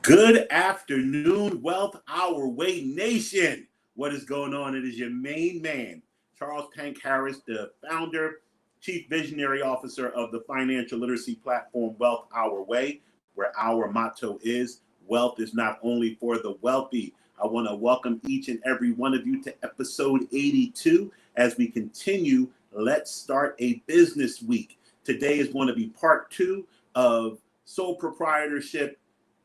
Good afternoon, Wealth Our Way Nation. What is going on? It is your main man, Charles Tank Harris, the founder, chief visionary officer of the financial literacy platform Wealth Our Way, where our motto is wealth is not only for the wealthy. I want to welcome each and every one of you to episode 82 as we continue. Let's start a business week. Today is going to be part 2 of sole proprietorship,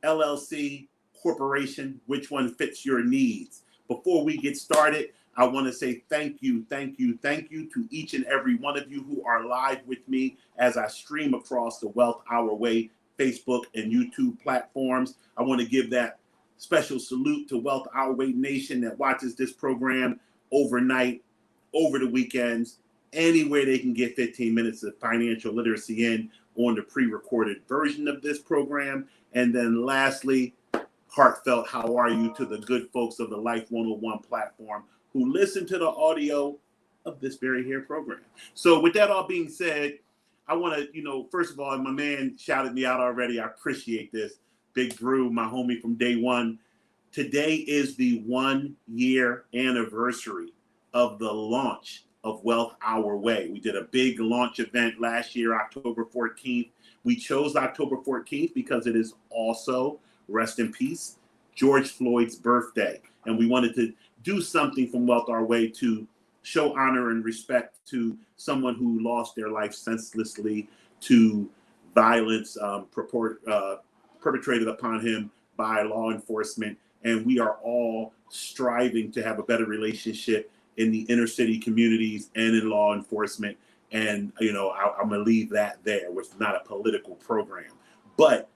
LLC, corporation, which one fits your needs. Before we get started, I want to say thank you to each and every one of you who are live with me as I stream across the Wealth Our Way Facebook and YouTube platforms. I want to give that special salute to Wealth Our Way Nation that watches this program overnight, over the weekends, anywhere they can get 15 minutes of financial literacy in on the pre-recorded version of this program. And then lastly, heartfelt how are you to the good folks of the Life 101 platform who listen to the audio of this very here program. So with that all being said, I want to, first of all, my man shouted me out already. I appreciate this. Big Brew, my homie from day one. Today is the 1-year anniversary of the launch of Wealth Our Way. We did a big launch event last year, October 14th. We chose October 14th because it is also, rest in peace, George Floyd's birthday. And we wanted to do something from Wealth Our Way to show honor and respect to someone who lost their life senselessly to violence perpetrated upon him by law enforcement. And we are all striving to have a better relationship in the inner city communities and in law enforcement. And, I'm going to leave that there. It's not a political program, but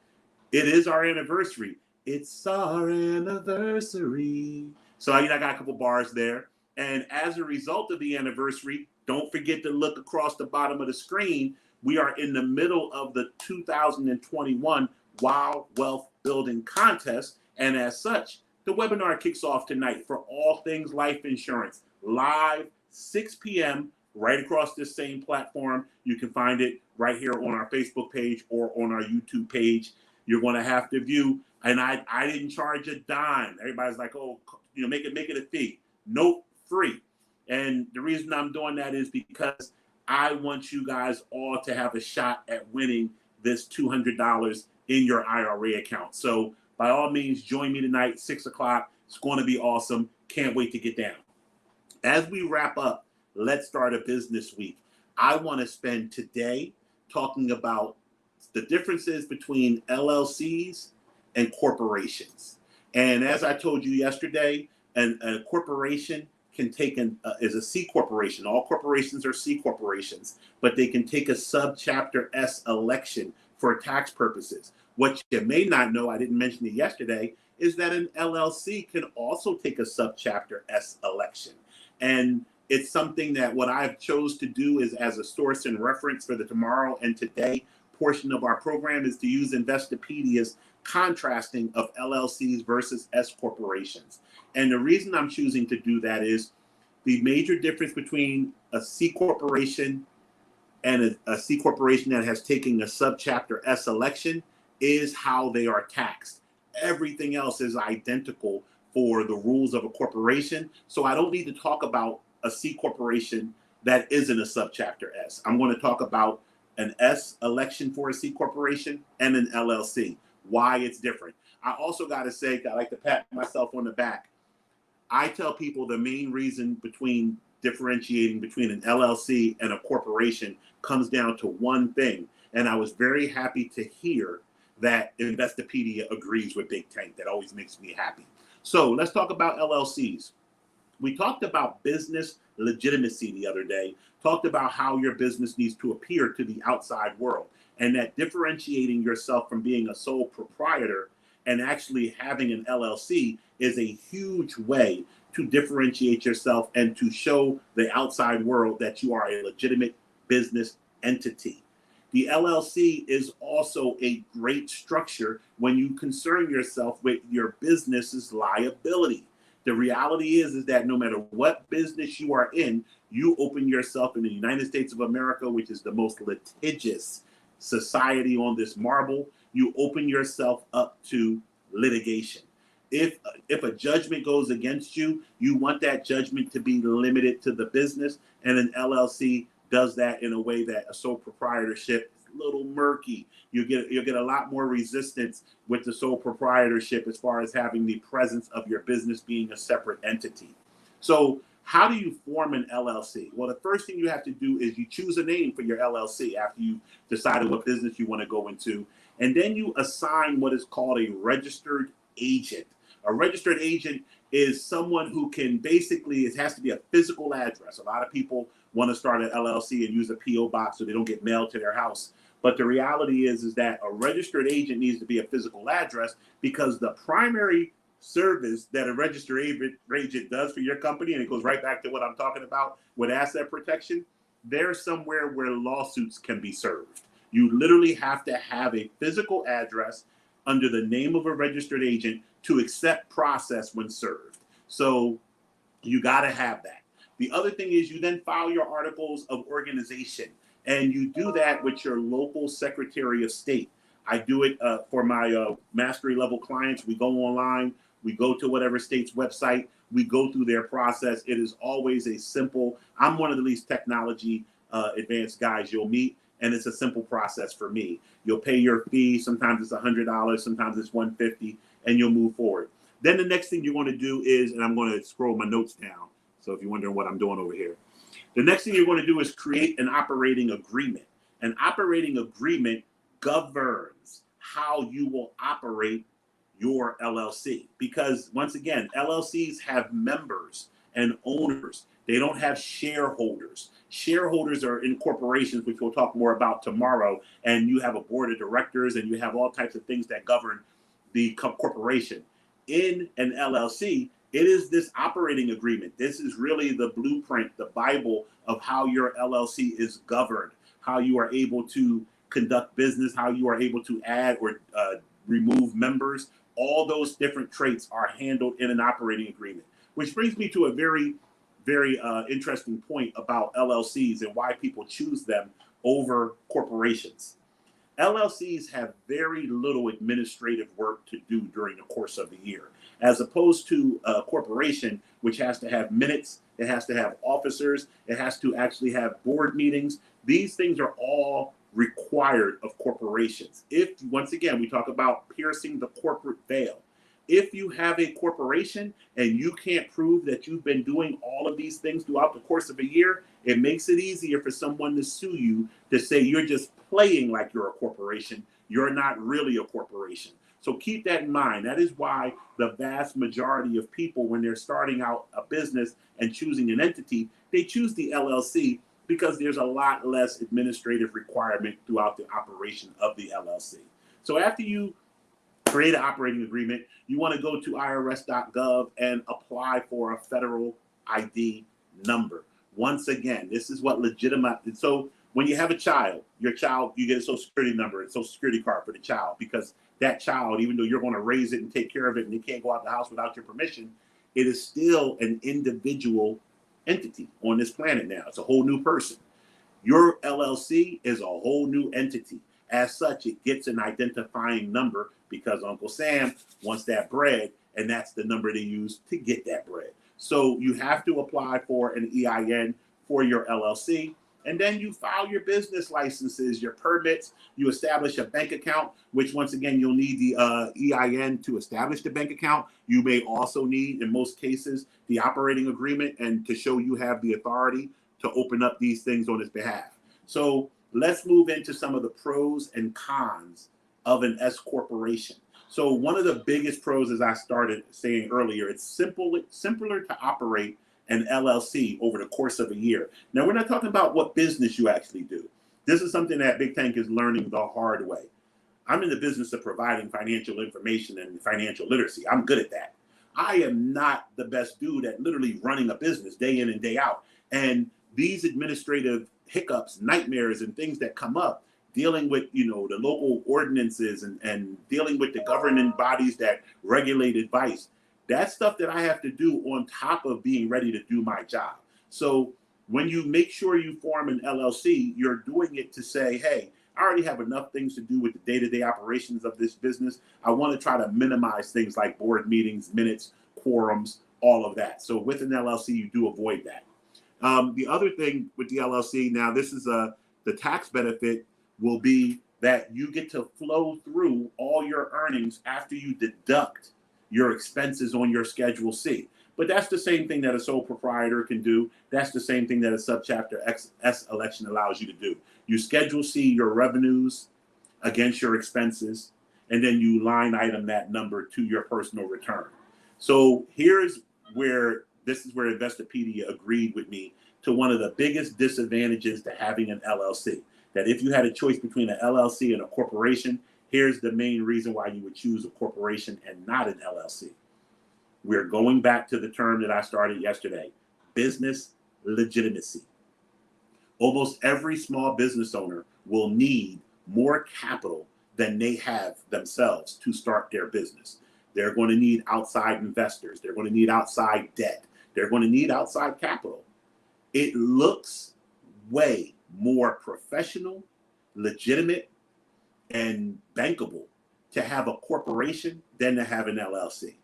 it is our anniversary. It's our anniversary. So, I got a couple bars there. And as a result of the anniversary, don't forget to look across the bottom of the screen. We are in the middle of the 2021 Wild Wealth Building Contest. And as such, the webinar kicks off tonight for all things life insurance, live 6 p.m. right across this same platform. You can find it right here on our Facebook page or on our YouTube page. You're going to have to view, and I didn't charge a dime. Everybody's like, oh, make it a fee. Nope, free. And the reason I'm doing that is because I want you guys all to have a shot at winning this $200 in your IRA account. So by all means, join me tonight, 6 o'clock. It's going to be awesome. Can't wait to get down. As we wrap up, let's start a business week. I want to spend today talking about the differences between LLCs and corporations. And as I told you yesterday, a corporation can take is a C corporation. All corporations are C corporations, but they can take a subchapter S election for tax purposes. What you may not know, I didn't mention it yesterday, is that an LLC can also take a subchapter S election. And it's something that what I've chose to do is as a source and reference for the tomorrow and today portion of our program is to use Investopedia's contrasting of LLCs versus S corporations. And the reason I'm choosing to do that is the major difference between a C corporation and a C corporation that has taken a subchapter S election is how they are taxed. Everything else is identical for the rules of a corporation. So I don't need to talk about a C corporation that isn't a subchapter S. I'm going to talk about an S election for a C corporation and an LLC, why it's different. I also got to say, I like to pat myself on the back. I tell people the main reason between differentiating between an LLC and a corporation comes down to one thing. And I was very happy to hear that Investopedia agrees with Big Tank. That always makes me happy. So let's talk about LLCs. We talked about business legitimacy the other day, talked about how your business needs to appear to the outside world, and that differentiating yourself from being a sole proprietor and actually having an LLC is a huge way to differentiate yourself and to show the outside world that you are a legitimate business entity. The LLC is also a great structure when you concern yourself with your business's liability. The reality is that no matter what business you are in, you open yourself in the United States of America, which is the most litigious society on this marble, you open yourself up to litigation. If a judgment goes against you, you want that judgment to be limited to the business, and an LLC does that in a way that a sole proprietorship is a little murky. You'll get a lot more resistance with the sole proprietorship as far as having the presence of your business being a separate entity. So how do you form an LLC? Well, the first thing you have to do is you choose a name for your LLC after you decided what business you want to go into, and then you assign what is called a registered agent. A registered agent is someone who can basically, it has to be a physical address. A lot of people want to start an LLC and use a PO box so they don't get mailed to their house. But the reality is that a registered agent needs to be a physical address, because the primary service that a registered agent does for your company, and it goes right back to what I'm talking about with asset protection, there's somewhere where lawsuits can be served. You literally have to have a physical address under the name of a registered agent to accept process when served. So you got to have that. The other thing is you then file your articles of organization, and you do that with your local Secretary of State. I do it for my mastery level clients. We go online, we go to whatever state's website, we go through their process. It is always a simple, I'm one of the least technology advanced guys you'll meet, and it's a simple process for me. You'll pay your fee. Sometimes it's $100, sometimes it's $150, and you'll move forward. Then the next thing you're going to do is, and I'm going to scroll my notes down, so if you're wondering what I'm doing over here, the next thing you're going to do is create an operating agreement. An operating agreement governs how you will operate your LLC. Because once again, LLCs have members and owners. They don't have shareholders. Shareholders are in corporations, which we'll talk more about tomorrow. And you have a board of directors, and you have all types of things that govern the corporation. In an LLC, it is this operating agreement. This is really the blueprint, the Bible of how your LLC is governed, how you are able to conduct business, how you are able to add or remove members. All those different traits are handled in an operating agreement, which brings me to a very, very interesting point about LLCs and why people choose them over corporations. LLCs have very little administrative work to do during the course of the year, as opposed to a corporation, which has to have minutes, it has to have officers, it has to actually have board meetings. These things are all required of corporations. If, once again, we talk about piercing the corporate veil. If you have a corporation and you can't prove that you've been doing all of these things throughout the course of a year, it makes it easier for someone to sue you to say you're just playing like you're a corporation. You're not really a corporation. So keep that in mind. That is why the vast majority of people, when they're starting out a business and choosing an entity, they choose the LLC, because there's a lot less administrative requirement throughout the operation of the LLC. So after you create an operating agreement, you want to go to irs.gov and apply for a federal ID number. Once again, this is what legitimate. So when you have a child, your child, you get a social security number, a social security card for the child, because that child, even though you're going to raise it and take care of it and they can't go out the house without your permission, it is still an individual entity on this planet now. It's a whole new person. Your LLC is a whole new entity. As such, it gets an identifying number because Uncle Sam wants that bread, and that's the number they use to get that bread. So you have to apply for an EIN for your LLC, and then you file your business licenses, your permits, you establish a bank account, which once again, you'll need the EIN to establish the bank account. You may also need, in most cases, the operating agreement and to show you have the authority to open up these things on its behalf. So let's move into some of the pros and cons of an S corporation. So one of the biggest pros, as I started saying earlier, it's simpler to operate an LLC over the course of a year. Now, we're not talking about what business you actually do. This is something that Big Tank is learning the hard way. I'm in the business of providing financial information and financial literacy. I'm good at that. I am not the best dude at literally running a business day in and day out. And these administrative hiccups, nightmares, and things that come up, dealing with, the local ordinances and dealing with the governing bodies that regulate advice, that's stuff that I have to do on top of being ready to do my job. So when you make sure you form an LLC, you're doing it to say, hey, I already have enough things to do with the day-to-day operations of this business. I want to try to minimize things like board meetings, minutes, quorums, all of that. So with an LLC, you do avoid that. The other thing with the LLC, now this is the tax benefit will be that you get to flow through all your earnings after you deduct your expenses on your Schedule C. But that's the same thing that a sole proprietor can do. That's the same thing that a subchapter S election allows you to do. You Schedule C your revenues against your expenses, and then you line item that number to your personal return. So here's where this is where Investopedia agreed with me to one of the biggest disadvantages to having an LLC. That if you had a choice between an LLC and a corporation, here's the main reason why you would choose a corporation and not an LLC. We're going back to the term that I started yesterday, business legitimacy. Almost every small business owner will need more capital than they have themselves to start their business. They're going to need outside investors. They're going to need outside debt. They're going to need outside capital. It looks way more professional, legitimate, and bankable to have a corporation than to have an LLC.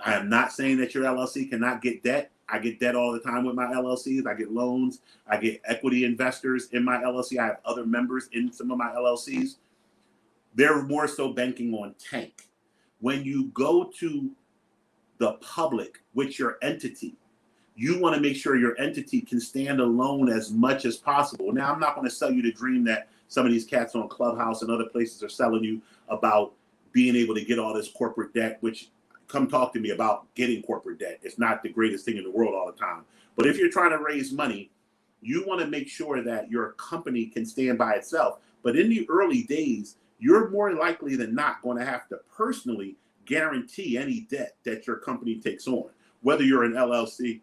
I am not saying that your LLC cannot get debt. I get debt all the time with my LLCs. I get loans. I get equity investors in my LLC. I have other members in some of my LLCs. They're more so banking on tank. When you go to the public with your entity, you want to make sure your entity can stand alone as much as possible. Now, I'm not going to sell you the dream that some of these cats on Clubhouse and other places are selling you about being able to get all this corporate debt, which come talk to me about getting corporate debt. It's not the greatest thing in the world all the time. But if you're trying to raise money, you want to make sure that your company can stand by itself. But in the early days, you're more likely than not going to have to personally guarantee any debt that your company takes on, whether you're an LLC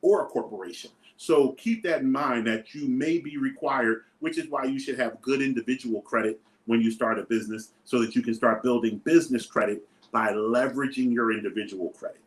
or a corporation. So keep that in mind that you may be required, which is why you should have good individual credit when you start a business so that you can start building business credit by leveraging your individual credit.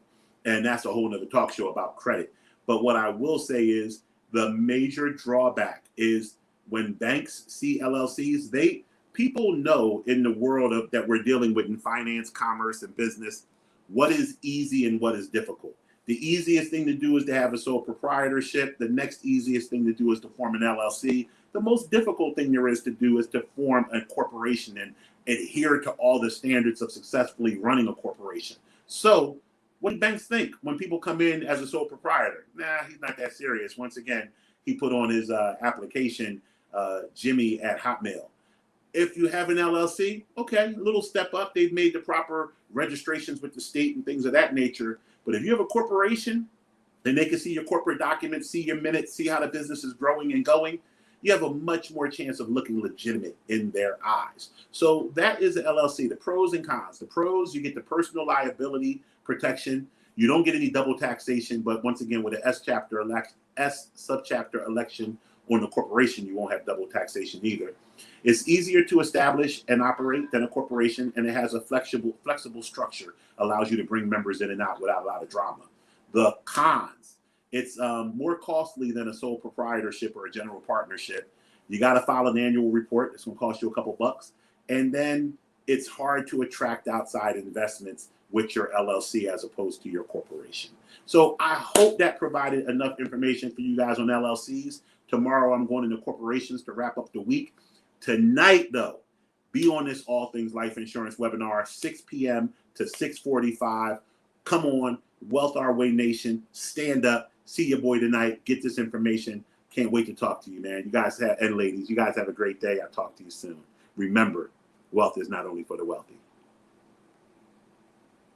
And that's a whole nother talk show about credit. But what I will say is the major drawback is when banks see LLCs, people know in the world of that we're dealing with in finance, commerce, and business, what is easy and what is difficult. The easiest thing to do is to have a sole proprietorship. The next easiest thing to do is to form an LLC. The most difficult thing there is to do is to form a corporation and adhere to all the standards of successfully running a corporation. So what do banks think when people come in as a sole proprietor? Nah, he's not that serious. Once again, he put on his application, Jimmy at Hotmail. If you have an LLC, okay, a little step up. They've made the proper registrations with the state and things of that nature. But if you have a corporation, then they can see your corporate documents, see your minutes, see how the business is growing and going. You have a much more chance of looking legitimate in their eyes. So that is an LLC, the pros and cons. The pros, you get the personal liability protection. You don't get any double taxation, but once again, with an S subchapter election on the corporation, you won't have double taxation either. It's easier to establish and operate than a corporation, and it has a flexible structure, allows you to bring members in and out without a lot of drama. The cons, it's more costly than a sole proprietorship or a general partnership. You got to file an annual report. It's going to cost you a couple bucks. And then it's hard to attract outside investments with your LLC as opposed to your corporation. So I hope that provided enough information for you guys on LLCs. Tomorrow I'm going into corporations to wrap up the week. Tonight, though, be on this All Things Life Insurance webinar, 6 p.m. to 6:45. Come on, Wealth Our Way Nation, stand up, see your boy tonight, get this information. Can't wait to talk to you, man. You guys have, and ladies, you guys have a great day. I'll talk to you soon. Remember, wealth is not only for the wealthy.